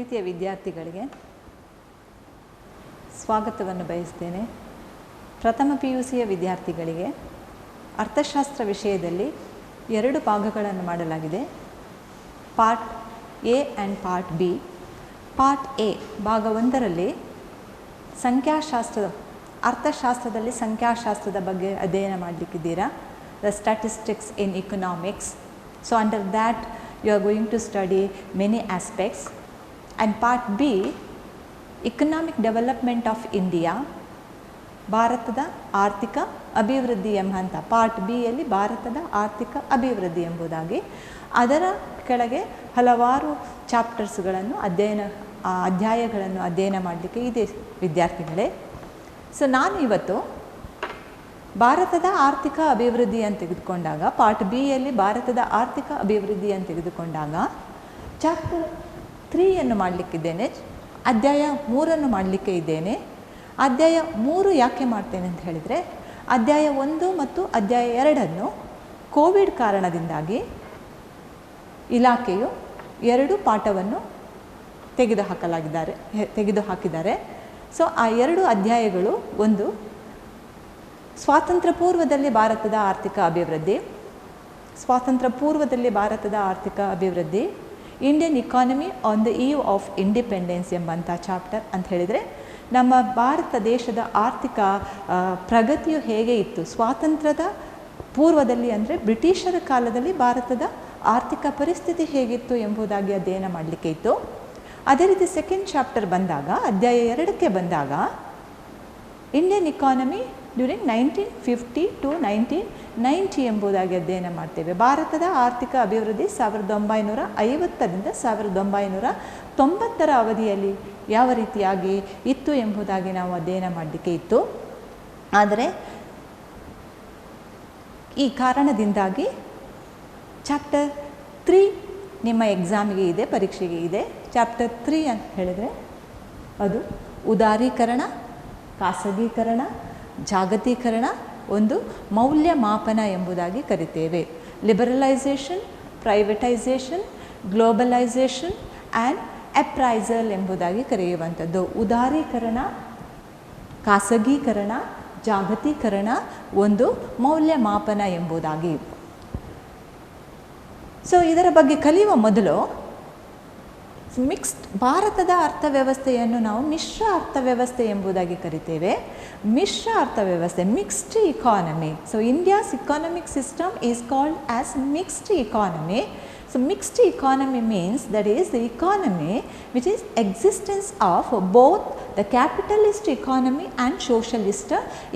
ಪ್ರೀತಿಯ ವಿದ್ಯಾರ್ಥಿಗಳಿಗೆ ಸ್ವಾಗತವನ್ನು ಬಯಸ್ತೇನೆ. ಪ್ರಥಮ PUCಯ ವಿದ್ಯಾರ್ಥಿಗಳಿಗೆ ಅರ್ಥಶಾಸ್ತ್ರ ವಿಷಯದಲ್ಲಿ 2 ಭಾಗಗಳನ್ನು ಮಾಡಲಾಗಿದೆ. Part A and part B. Part A ಭಾಗ 1ರಲ್ಲಿ ಅರ್ಥಶಾಸ್ತ್ರದಲ್ಲಿ ಸಂಖ್ಯಾಶಾಸ್ತ್ರದ ಬಗ್ಗೆ ಅಧ್ಯಯನ ಮಾಡಲಿಕ್ಕಿದ್ದೀರಾ. The statistics in economics. So under that you are going to study many aspects. And part B, economic development of India, ಭಾರತದ ಆರ್ಥಿಕ ಅಭಿವೃದ್ಧಿ ಎಂಬಂಥ ಪಾರ್ಟ್ ಬಿ ಯಲ್ಲಿ ಭಾರತದ ಆರ್ಥಿಕ ಅಭಿವೃದ್ಧಿ ಎಂಬುದಾಗಿ ಅದರ ಕೆಳಗೆ ಹಲವಾರು ಚಾಪ್ಟರ್ಸ್ಗಳನ್ನು ಅಧ್ಯಾಯಗಳನ್ನು ಅಧ್ಯಯನ ಮಾಡಲಿಕ್ಕೆ ಇದೆ ವಿದ್ಯಾರ್ಥಿಗಳೇ. ಸೊ ನಾನು ಇವತ್ತು ಭಾರತದ ಆರ್ಥಿಕ ಅಭಿವೃದ್ಧಿ ಅಂತ ತೆಗೆದುಕೊಂಡಾಗ ಪಾರ್ಟ್ ಬಿ ಯಲ್ಲಿ ಭಾರತದ ಆರ್ಥಿಕ ಅಭಿವೃದ್ಧಿ ಅಂತ ತೆಗೆದುಕೊಂಡಾಗ ಚಾಪ್ಟರ್ 3ಯನ್ನು ಮಾಡಲಿಕ್ಕಿದ್ದೇನೆ, ಅಧ್ಯಾಯ 3ನ್ನು ಮಾಡಲಿಕ್ಕೆ ಇದ್ದೇನೆ. ಅಧ್ಯಾಯ 3 ಯಾಕೆ ಮಾಡ್ತೇನೆ ಅಂತ ಹೇಳಿದರೆ, ಅಧ್ಯಾಯ 1 ಮತ್ತು ಅಧ್ಯಾಯ 2ನ್ನು ಕೋವಿಡ್ ಕಾರಣದಿಂದಾಗಿ ಇಲಾಖೆಯು 2 ಪಾಠವನ್ನು ತೆಗೆದುಹಾಕಿದ್ದಾರೆ. ಸೊ ಆ 2 ಅಧ್ಯಾಯಗಳು, ಒಂದು ಸ್ವಾತಂತ್ರ್ಯ ಪೂರ್ವದಲ್ಲಿ ಭಾರತದ ಆರ್ಥಿಕ ಅಭಿವೃದ್ಧಿ, Indian economy on the eve of independence ಎಂಬಂಥ ಚಾಪ್ಟರ್ ಅಂತ ಹೇಳಿದರೆ, ನಮ್ಮ ಭಾರತ ದೇಶದ ಆರ್ಥಿಕ ಪ್ರಗತಿಯು ಹೇಗೆ ಇತ್ತು ಸ್ವಾತಂತ್ರ್ಯದ ಪೂರ್ವದಲ್ಲಿ, ಅಂದರೆ ಬ್ರಿಟಿಷರ ಕಾಲದಲ್ಲಿ ಭಾರತದ ಆರ್ಥಿಕ ಪರಿಸ್ಥಿತಿ ಹೇಗಿತ್ತು ಎಂಬುದಾಗಿ ಅಧ್ಯಯನ ಮಾಡಲಿಕ್ಕೆ ಇತ್ತು. ಅದೇ ರೀತಿ ಸೆಕೆಂಡ್ ಚಾಪ್ಟರ್ ಬಂದಾಗ, ಅಧ್ಯಾಯ 2ಕ್ಕೆ ಬಂದಾಗ, ಇಂಡಿಯನ್ ಇಕಾನಮಿ ಡ್ಯೂರಿಂಗ್ 1950 to 1990 ಎಂಬುದಾಗಿ ಅಧ್ಯಯನ ಮಾಡ್ತೇವೆ. ಭಾರತದ ಆರ್ಥಿಕ ಅಭಿವೃದ್ಧಿ 1950ರಿಂದ 1990ರ ಅವಧಿಯಲ್ಲಿ ಯಾವ ರೀತಿಯಾಗಿ ಇತ್ತು ಎಂಬುದಾಗಿ ನಾವು ಅಧ್ಯಯನ ಮಾಡಲಿಕ್ಕೆ ಇತ್ತು. ಆದರೆ ಈ ಕಾರಣದಿಂದಾಗಿ ಚಾಪ್ಟರ್ 3 ನಿಮ್ಮ ಎಕ್ಸಾಮಿಗೆ ಇದೆ, ಪರೀಕ್ಷೆಗೆ ಇದೆ. ಚಾಪ್ಟರ್ 3 ಅಂತ ಹೇಳಿದರೆ ಅದು ಉದಾರೀಕರಣ, ಖಾಸಗೀಕರಣ, ಜಾಗತೀಕರಣ, ಒಂದು ಮೌಲ್ಯಮಾಪನ ಎಂಬುದಾಗಿ ಕರಿತೇವೆ. Liberalisation, privatisation, globalisation and appraisal ಎಂಬುದಾಗಿ ಕರೆಯುವಂಥದ್ದು. ಉದಾರೀಕರಣ, ಖಾಸಗೀಕರಣ, ಜಾಗತೀಕರಣ, ಒಂದು ಮೌಲ್ಯಮಾಪನ ಎಂಬುದಾಗಿ. ಸೊ ಇದರ ಬಗ್ಗೆ ಕಲಿಯುವ ಮೊದಲು ಭಾರತದ ಅರ್ಥವ್ಯವಸ್ಥೆಯನ್ನು ನಾವು ಮಿಶ್ರ ಅರ್ಥವ್ಯವಸ್ಥೆ ಎಂಬುದಾಗಿ ಕರಿತೇವೆ. ಮಿಶ್ರ ಅರ್ಥವ್ಯವಸ್ಥೆ, mixed economy. So India's economic system is called as mixed economy. So mixed economy means that is the economy which is existence of both the capitalist economy and socialist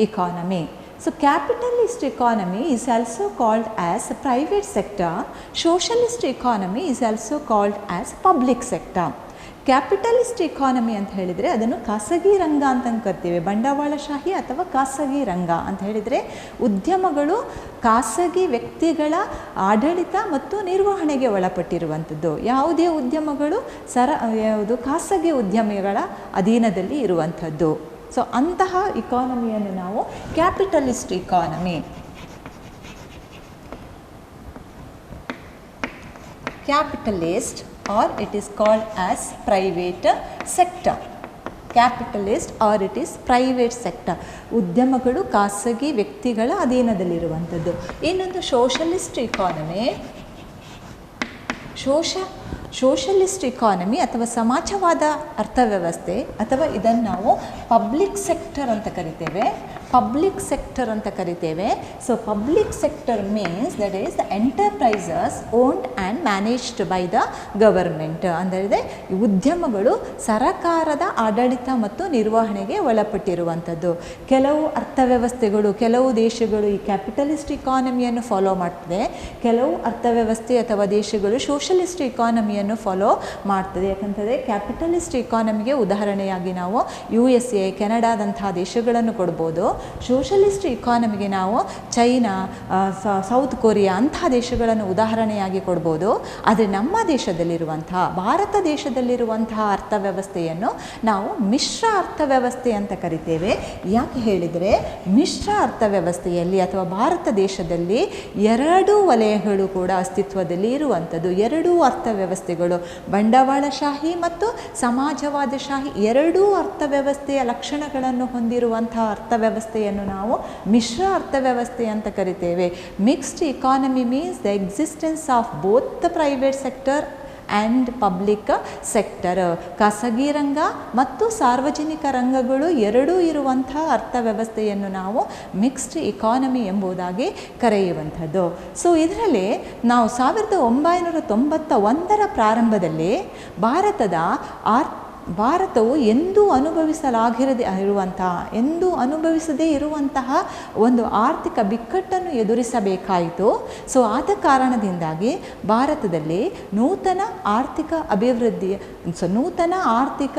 economy. So capitalist economy is also called as private sector. Socialist economy is also called as public sector. Capitalist economy ಅಂತ ಹೇಳಿದರೆ ಅದನ್ನು ಖಾಸಗಿ ರಂಗ ಅಂತ ಕರಿತೀವಿ. ಬಂಡವಾಳಶಾಹಿ ಅಥವಾ ಖಾಸಗಿ ರಂಗ ಅಂತ ಹೇಳಿದರೆ ಉದ್ಯಮಗಳು ಖಾಸಗಿ ವ್ಯಕ್ತಿಗಳ ಆಡಳಿತ ಮತ್ತು ನಿರ್ವಹಣೆಗೆ ಒಳಪಟ್ಟಿರುವಂಥದ್ದು. ಯಾವುದೇ ಉದ್ಯಮಗಳು ಖಾಸಗಿ ಉದ್ಯಮಿಗಳ ಅಧೀನದಲ್ಲಿ ಇರುವಂಥದ್ದು. ಸೊ ಅಂತಹ ಇಕಾನಮಿಯನ್ನು ನಾವು capitalist economy, capitalist or it is called as private sector. Capitalist or it is private sector. ಉದ್ಯಮಗಳು ಖಾಸಗಿ ವ್ಯಕ್ತಿಗಳ ಅಧೀನದಲ್ಲಿರುವಂಥದ್ದು. ಇನ್ನೊಂದು ಸೋಷಲಿಸ್ಟ್ ಇಕಾನಮಿ. ಸೋಷಲಿಸ್ಟ್ ಇಕಾನಮಿ ಅಥವಾ ಸಮಾಜವಾದ ಅರ್ಥವ್ಯವಸ್ಥೆ, ಅಥವಾ ಇದನ್ನು ನಾವು ಪಬ್ಲಿಕ್ ಸೆಕ್ಟರ್ ಅಂತ ಕರಿತೇವೆ. So public sector means that is the enterprises owned and managed by the government. ಅಂದರೆ ಉದ್ಯಮಗಳು ಸರಕಾರದ ಆಡಳಿತ ಮತ್ತು ನಿರ್ವಹಣೆಗೆ ಒಳಪಟ್ಟಿರುವಂಥದ್ದು. ಕೆಲವು ಅರ್ಥವ್ಯವಸ್ಥೆಗಳು, ಕೆಲವು ದೇಶಗಳು ಈ ಕ್ಯಾಪಿಟಲಿಸ್ಟ್ ಇಕಾನಮಿಯನ್ನು ಫಾಲೋ ಮಾಡ್ತದೆ. ಕೆಲವು ಅರ್ಥವ್ಯವಸ್ಥೆ ಅಥವಾ ದೇಶಗಳು ಸೋಷಲಿಸ್ಟ್ ಇಕಾನಮಿಯನ್ನು ಫಾಲೋ ಮಾಡ್ತದೆ. ಯಾಕಂತಂದರೆ ಕ್ಯಾಪಿಟಲಿಸ್ಟ್ ಇಕಾನಮಿಗೆ ಉದಾಹರಣೆಯಾಗಿ ನಾವು USA, ಕೆನಡಾದಂತಹ ದೇಶಗಳನ್ನು ಕೊಡ್ಬೋದು. ಸೋಷಲಿಸ್ಟ್ ಇಕಾನಮಿಗೆ ನಾವು ಚೈನಾ, ಸೌತ್ ಕೊರಿಯಾ ಅಂತಹ ದೇಶಗಳನ್ನು ಉದಾಹರಣೆಯಾಗಿ ಕೊಡ್ಬೋದು. ಆದರೆ ನಮ್ಮ ದೇಶದಲ್ಲಿರುವಂತಹ, ಭಾರತ ದೇಶದಲ್ಲಿರುವಂತಹ ಅರ್ಥವ್ಯವಸ್ಥೆಯನ್ನು ನಾವು ಮಿಶ್ರ ಅರ್ಥವ್ಯವಸ್ಥೆ ಅಂತ ಕರಿತೇವೆ. ಯಾಕೆ ಹೇಳಿದರೆ, ಮಿಶ್ರ ಅರ್ಥವ್ಯವಸ್ಥೆಯಲ್ಲಿ ಅಥವಾ ಭಾರತ ದೇಶದಲ್ಲಿ ಎರಡೂ ವಲಯಗಳು ಕೂಡ ಅಸ್ತಿತ್ವದಲ್ಲಿ ಇರುವಂಥದ್ದು. ಎರಡೂ ಅರ್ಥವ್ಯವಸ್ಥೆಗಳು, ಬಂಡವಾಳಶಾಹಿ ಮತ್ತು ಸಮಾಜವಾದಶಾಹಿ ಎರಡೂ ಅರ್ಥವ್ಯವಸ್ಥೆಯ ಲಕ್ಷಣಗಳನ್ನು ಹೊಂದಿರುವಂತಹ ಅರ್ಥವ್ಯವಸ್ಥೆಯನ್ನು ನಾವು ಮಿಶ್ರ ಅರ್ಥವ್ಯವಸ್ಥೆ ಅಂತ ಕರಿತೇವೆ. Mixed economy means the existence of both the private sector and public sector. ಖಾಸಗಿ ರಂಗ ಮತ್ತು ಸಾರ್ವಜನಿಕ ರಂಗಗಳು ಎರಡೂ ಇರುವಂಥ ಅರ್ಥವ್ಯವಸ್ಥೆಯನ್ನು ನಾವು ಮಿಕ್ಸ್ಡ್ ಇಕಾನಮಿ ಎಂಬುದಾಗಿ ಕರೆಯುವಂಥದ್ದು. ಸೊ ಇದರಲ್ಲಿ ನಾವು 1991ರ ಪ್ರಾರಂಭದಲ್ಲಿ ಭಾರತವು ಎಂದೂ ಅನುಭವಿಸದೇ ಇರುವಂತಹ ಒಂದು ಆರ್ಥಿಕ ಬಿಕ್ಕಟ್ಟನ್ನು ಎದುರಿಸಬೇಕಾಯಿತು. ಸೊ ಆದ ಕಾರಣದಿಂದಾಗಿ ಭಾರತದಲ್ಲಿ ನೂತನ ಆರ್ಥಿಕ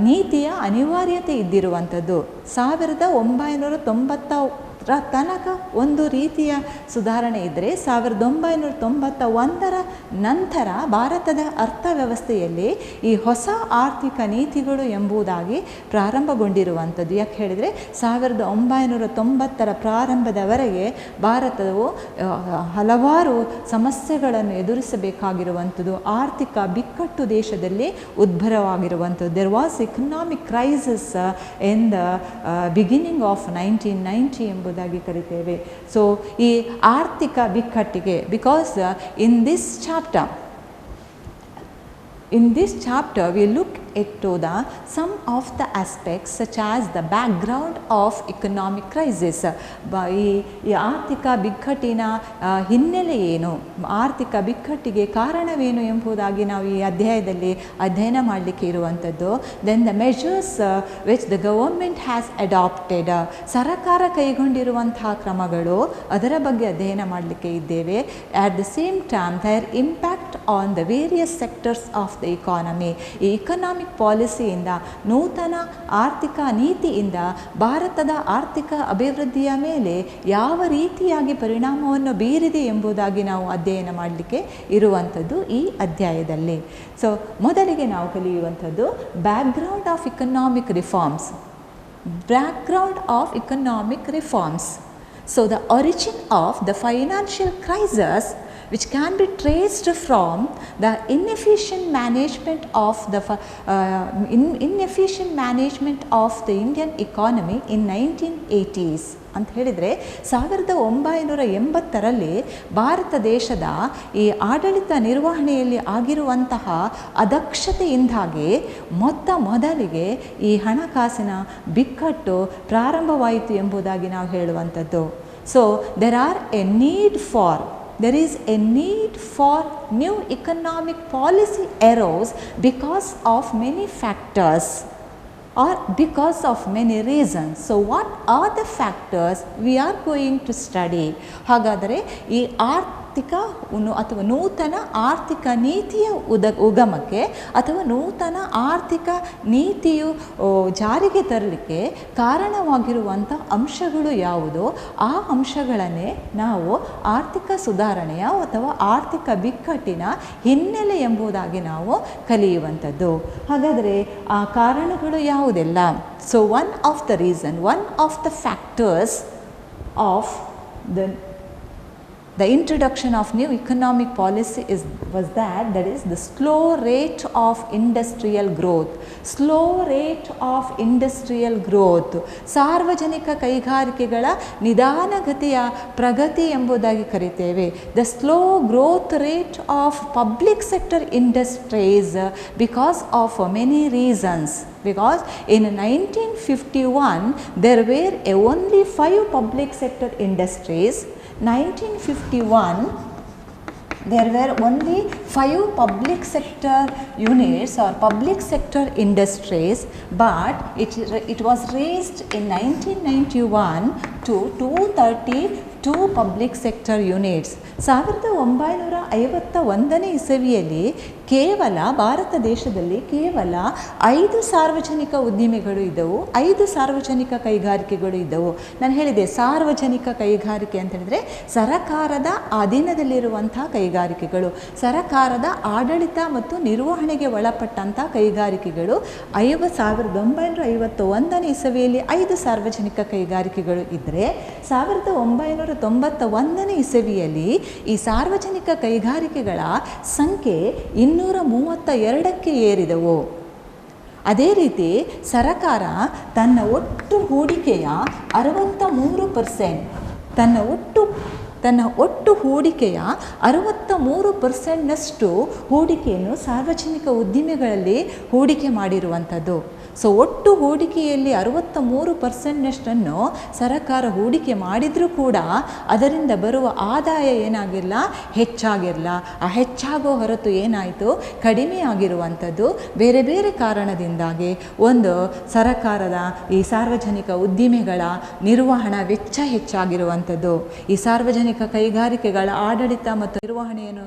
ನೀತಿಯ ಅನಿವಾರ್ಯತೆ ಇದ್ದಿರುವಂಥದ್ದು. 1990 ತನಕ ಒಂದು ರೀತಿಯ ಸುಧಾರಣೆ ಇದ್ದರೆ 1991ರ ನಂತರ ಭಾರತದ ಅರ್ಥವ್ಯವಸ್ಥೆಯಲ್ಲಿ ಈ ಹೊಸ ಆರ್ಥಿಕ ನೀತಿಗಳು ಎಂಬುದಾಗಿ ಪ್ರಾರಂಭಗೊಂಡಿರುವಂಥದ್ದು. ಯಾಕೆ ಹೇಳಿದರೆ 1990ರ ಪ್ರಾರಂಭದವರೆಗೆ ಭಾರತವು ಹಲವಾರು ಸಮಸ್ಯೆಗಳನ್ನು ಎದುರಿಸಬೇಕಾಗಿರುವಂಥದ್ದು. ಆರ್ಥಿಕ ಬಿಕ್ಕಟ್ಟು ದೇಶದಲ್ಲಿ ಉದ್ಭವವಾಗಿರುವಂಥದ್ದು. There was economic crisis in the beginning of 1990 ಎಂಬುದಾಗಿ ಕರಿತೇವೆ. ಸೊ ಈ ಆರ್ಥಿಕ ಬಿಕ್ಕಟ್ಟಿಗೆ, because in this chapter we look into some of the aspects such as the background of economic crisis. ಈ ಆರ್ಥಿಕ ಬಿಕ್ಕಟ್ಟಿನ ಹಿನ್ನೆಲೆ ಏನು, ಆರ್ಥಿಕ ಬಿಕ್ಕಟ್ಟಿಗೆ ಕಾರಣವೇನು ಎಂಬುದಾಗಿ ನಾವು ಈ ಅಧ್ಯಾಯದಲ್ಲಿ ಅಧ್ಯಯನ ಮಾಡಲಿಕ್ಕೆ ಇರುವಂಥದ್ದು. Then the measures which the government has adopted, ಸರ್ಕಾರ ಕೈಗೊಂಡಿರುವಂತಹ ಕ್ರಮಗಳು, ಅದರ ಬಗ್ಗೆ ಅಧ್ಯಯನ ಮಾಡಲಿಕ್ಕೆ ಇದ್ದೇವೆ. At the same time their impact on the various sectors of the economy. ಈ ಇಕನಾಮಿಕ್ ಪಾಲಿಸಿಯಿಂದ, ನೂತನ ಆರ್ಥಿಕ ನೀತಿಯಿಂದ ಭಾರತದ ಆರ್ಥಿಕ ಅಭಿವೃದ್ಧಿಯ ಮೇಲೆ ಯಾವ ರೀತಿಯಾಗಿ ಪರಿಣಾಮವನ್ನು ಬೀರಿದೆ ಎಂಬುದಾಗಿ ನಾವು ಅಧ್ಯಯನ ಮಾಡಲಿಕ್ಕೆ ಇರುವಂಥದ್ದು ಈ ಅಧ್ಯಾಯದಲ್ಲಿ. ಸೊ ಮೊದಲಿಗೆ ನಾವು ಕಲಿಯುವಂಥದ್ದು background of economic reforms. So the origin of the financial crisis, which can be traced from the inefficient management of the Indian economy in 1980s. ಅಂತ ಹೇಳಿದರೆ 1980ರಲ್ಲಿ ಭಾರತ ದೇಶದ ಈ ಆಡಳಿತ ನಿರ್ವಹಣೆಯಲ್ಲಿ ಆಗಿರುವಂತಹ ಅದಕ್ಷತೆಯಿಂದಾಗಿ ಮೊದಲಿಗೆ ಈ ಹಣಕಾಸಿನ ಬಿಕ್ಕಟ್ಟು ಪ್ರಾರಂಭವಾಯಿತು ಎಂಬುದಾಗಿ ನಾವು ಹೇಳುವಂಥದ್ದು. So there is a need for new economic policy arose because of many factors or because of many reasons. So what are the factors we are going to study? ಹಾಗಾದರೆ ಈ ಅಥವಾ ನೂತನ ಆರ್ಥಿಕ ನೀತಿಯ ಉಗಮಕ್ಕೆ ಅಥವಾ ನೂತನ ಆರ್ಥಿಕ ನೀತಿಯು ಜಾರಿಗೆ ತರಲಿಕ್ಕೆ ಕಾರಣವಾಗಿರುವಂಥ ಅಂಶಗಳು ಯಾವುದೋ ಆ ಅಂಶಗಳನ್ನೇ ನಾವು ಆರ್ಥಿಕ ಸುಧಾರಣೆಯ ಅಥವಾ ಆರ್ಥಿಕ ಬಿಕ್ಕಟ್ಟಿನ ಹಿನ್ನೆಲೆ ಎಂಬುದಾಗಿ ನಾವು ಕಲಿಯುವಂಥದ್ದು. ಹಾಗಾದರೆ ಆ ಕಾರಣಗಳು ಯಾವುದೆಲ್ಲ? So one of the factors of the introduction of new economic policy was that is the slow rate of industrial growth. ಸಾರ್ವಜನಿಕ ಕೈಗಾರಿಕೆಗಳ ನಿಧಾನಗತಿಯ ಪ್ರಗತಿ ಎಂಬುದಾಗಿ ಕರಿತೇವೆ. The slow growth rate of public sector industries because of many reasons. Because in 1951 there were only 5 public sector industries. 1951 there were only 5 public sector units or public sector industries, but it was raised in 1991 to 230 2 public sector units. 1951ನೇ ಇಸವಿಯಲ್ಲಿ ಕೇವಲ ಭಾರತ ದೇಶದಲ್ಲಿ ಕೇವಲ 5 ಸಾರ್ವಜನಿಕ ಉದ್ದಿಮೆಗಳು ಇದ್ದವು, 5 ಸಾರ್ವಜನಿಕ ಕೈಗಾರಿಕೆಗಳು ಇದ್ದವು. ನಾನು ಹೇಳಿದೆ ಸಾರ್ವಜನಿಕ ಕೈಗಾರಿಕೆ ಅಂತ ಹೇಳಿದರೆ ಸರಕಾರದ ಅಧೀನದಲ್ಲಿರುವಂಥ ಕೈಗಾರಿಕೆಗಳು, ಸರಕಾರದ ಆಡಳಿತ ಮತ್ತು ನಿರ್ವಹಣೆಗೆ ಒಳಪಟ್ಟಂಥ ಕೈಗಾರಿಕೆಗಳು. 1951ನೇ ಇಸವಿಯಲ್ಲಿ 5 ಸಾರ್ವಜನಿಕ ಕೈಗಾರಿಕೆಗಳು ಇದ್ದರೆ 1991ನೇ ಇಸವಿಯಲ್ಲಿ ಈ ಸಾರ್ವಜನಿಕ ಕೈಗಾರಿಕೆಗಳ ಸಂಖ್ಯೆ 232ಕ್ಕೆ ಏರಿದವು. ಅದೇ ರೀತಿ ಸರಕಾರ ತನ್ನ ಒಟ್ಟು ಹೂಡಿಕೆಯ 63% ತನ್ನ ಒಟ್ಟು ಹೂಡಿಕೆಯ 63%ನಷ್ಟು ಹೂಡಿಕೆಯನ್ನು ಸಾರ್ವಜನಿಕ ಉದ್ದಿಮೆಗಳಲ್ಲಿ ಹೂಡಿಕೆ ಮಾಡಿರುವಂಥದ್ದು. ಸೊ ಒಟ್ಟು ಹೂಡಿಕೆಯಲ್ಲಿ 63%ನಷ್ಟನ್ನು ಸರಕಾರ ಹೂಡಿಕೆ ಮಾಡಿದರೂ ಕೂಡ ಅದರಿಂದ ಬರುವ ಆದಾಯ ಏನಾಗಿಲ್ಲ, ಹೆಚ್ಚಾಗಿರಲ್ಲ. ಆ ಹೆಚ್ಚಾಗೋ ಹೊರತು ಏನಾಯಿತು, ಕಡಿಮೆ ಆಗಿರುವಂಥದ್ದು ಬೇರೆ ಬೇರೆ ಕಾರಣದಿಂದಾಗಿ. ಒಂದು, ಸರಕಾರದ ಈ ಸಾರ್ವಜನಿಕ ಉದ್ದಿಮೆಗಳ ನಿರ್ವಹಣಾ ವೆಚ್ಚ ಹೆಚ್ಚಾಗಿರುವಂಥದ್ದು, ಈ ಸಾರ್ವಜನಿಕ ಕೈಗಾರಿಕೆಗಳ ಆಡಳಿತ ಮತ್ತು ನಿರ್ವಹಣೆಯನ್ನು